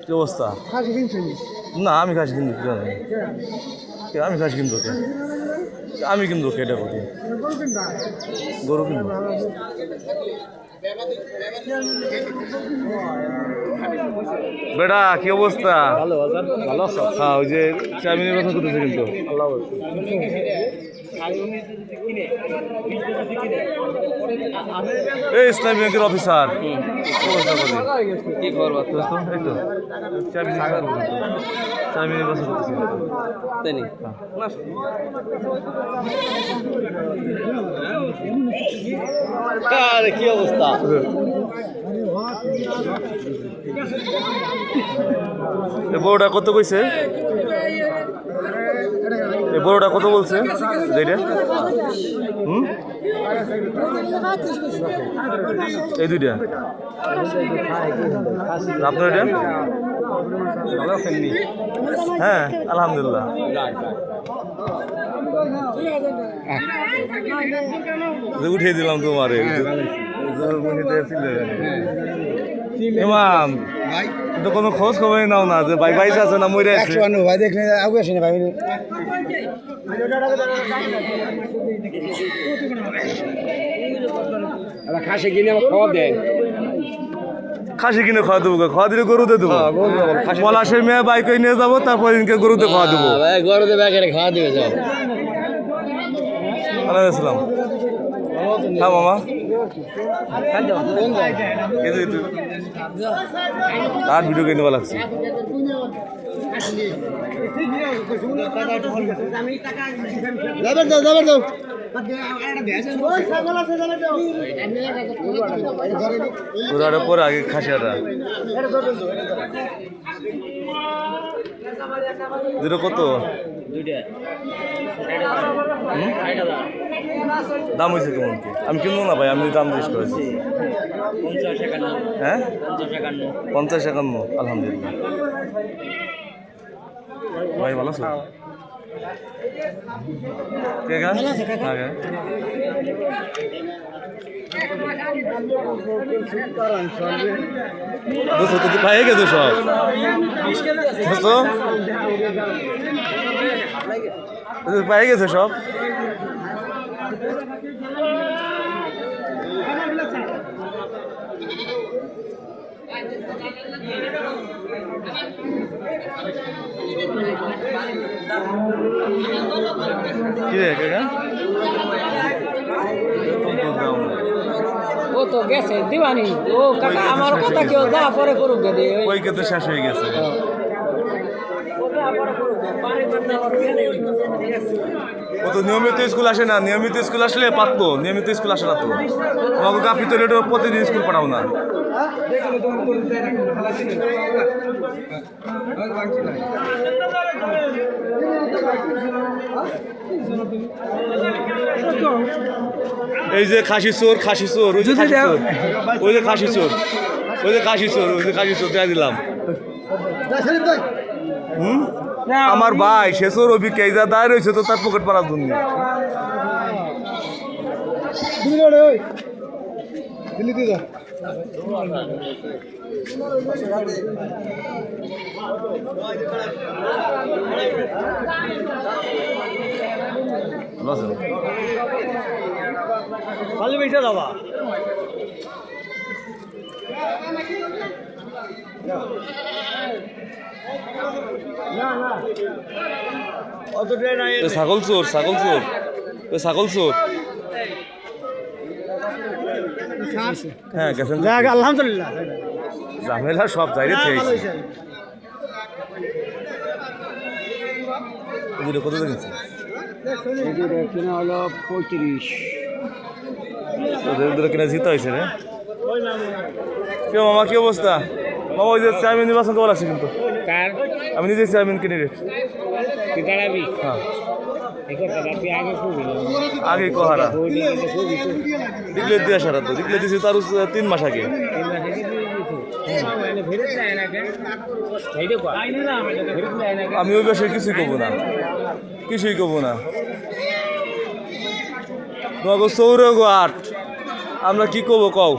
কি অবস্থা? না আমি খাসি কিনবো আমি খাসি কিনবো আমি কিনবো এটা করি গরু কিনবো বেটা কি অবস্থা? ভালো আছো? হ্যাঁ ওই যে চাউমিনের কথা করতেছে কিন্তু এই ইসলামী ব্যাংকের অফিসার কি খবর? চাউমিনের কথা করতেছি তাই নি? আরে কি অবস্থা? বড়টা কত কইছে? বড়টা কত বলছে? এই দুইটা আপনার এটা? হ্যাঁ আলহামদুলিল্লাহ। উঠিয়ে দিলাম তোমারে ইমাম তো কোনো খোঁজ খবরই নাও না যে ভাই বাইস আছে না মরে আছে ভাই দেখলে আগে আসেনি ভাই খাসি কিনে খাওয়া দেয় খাসি কিনে খাওয়া দেবো খাওয়া দিলে গরুতে দেবো পলাশের মেয়ে বাইক নিয়ে যাবো তারপর ইনকে গরুতে খাওয়া দেবো গরুতে ব্যাগে খাওয়া দেবে সব আলাইসালাম হ্যাঁ মামা আর ভিডিও কিনে নেওয়া লাগছে পরে আগে খাসিয়াটা দুটো কত? দাম হয়েছে কেমন কি? আমি কিনবো না ভাই, আমি দাম জিজ্ঞেস করেছি। হ্যাঁ 50-51 আলহামদুলিল্লাহ। ভাই ভালো আছো? কে গান পায়ে গেছো সব পায়ে গেছে সব কি রে কাকা ও তো গেছে দিবানি ও কাকা আমার কথা কেউ যা পরে করুক দে ওই তো শেষ হয়ে গেছে ও তো নিয়মিত স্কুল আসে না, নিয়মিত স্কুল আসলে পারতো, নিয়মিত স্কুল আসে না তো তোমাকে গাফি তো প্রতিদিন স্কুল পড়াও না। এই যে খাসি চোর ওই যে খাসি চোর ওই যে খাসি চোর দেয়া দিলাম। আমার ভাই সে চোর অভিজ্ঞ দায় রয়েছে তো তার পকেট মারার জন্য। ভালো বেশি দাবা ছাগল চোর হ্যাঁ গেছেন আলহামদুলিল্লাহ ঝামেলা সব জায়গায় খেয়েছি। কত দেখেছি কিনা হলো 35 ওদের কিনা জিতে হয়েছে রে। কে মামা কি অবস্থা? মামা ওই যে চাউমিন নির্বাচন করা লাগছে কিন্তু আমি নিজে চাউমিন কিনে রেখেছি। হ্যাঁ আগে কহারা দিগলে দিয়ে সারা তো দিগলে দিয়েছি তার 3 মাস আগে। আমি ওই বেশি কিছুই কব না, কিছুই কব না। তোমাকে চৌরে গো 8, আমরা কি কব কও?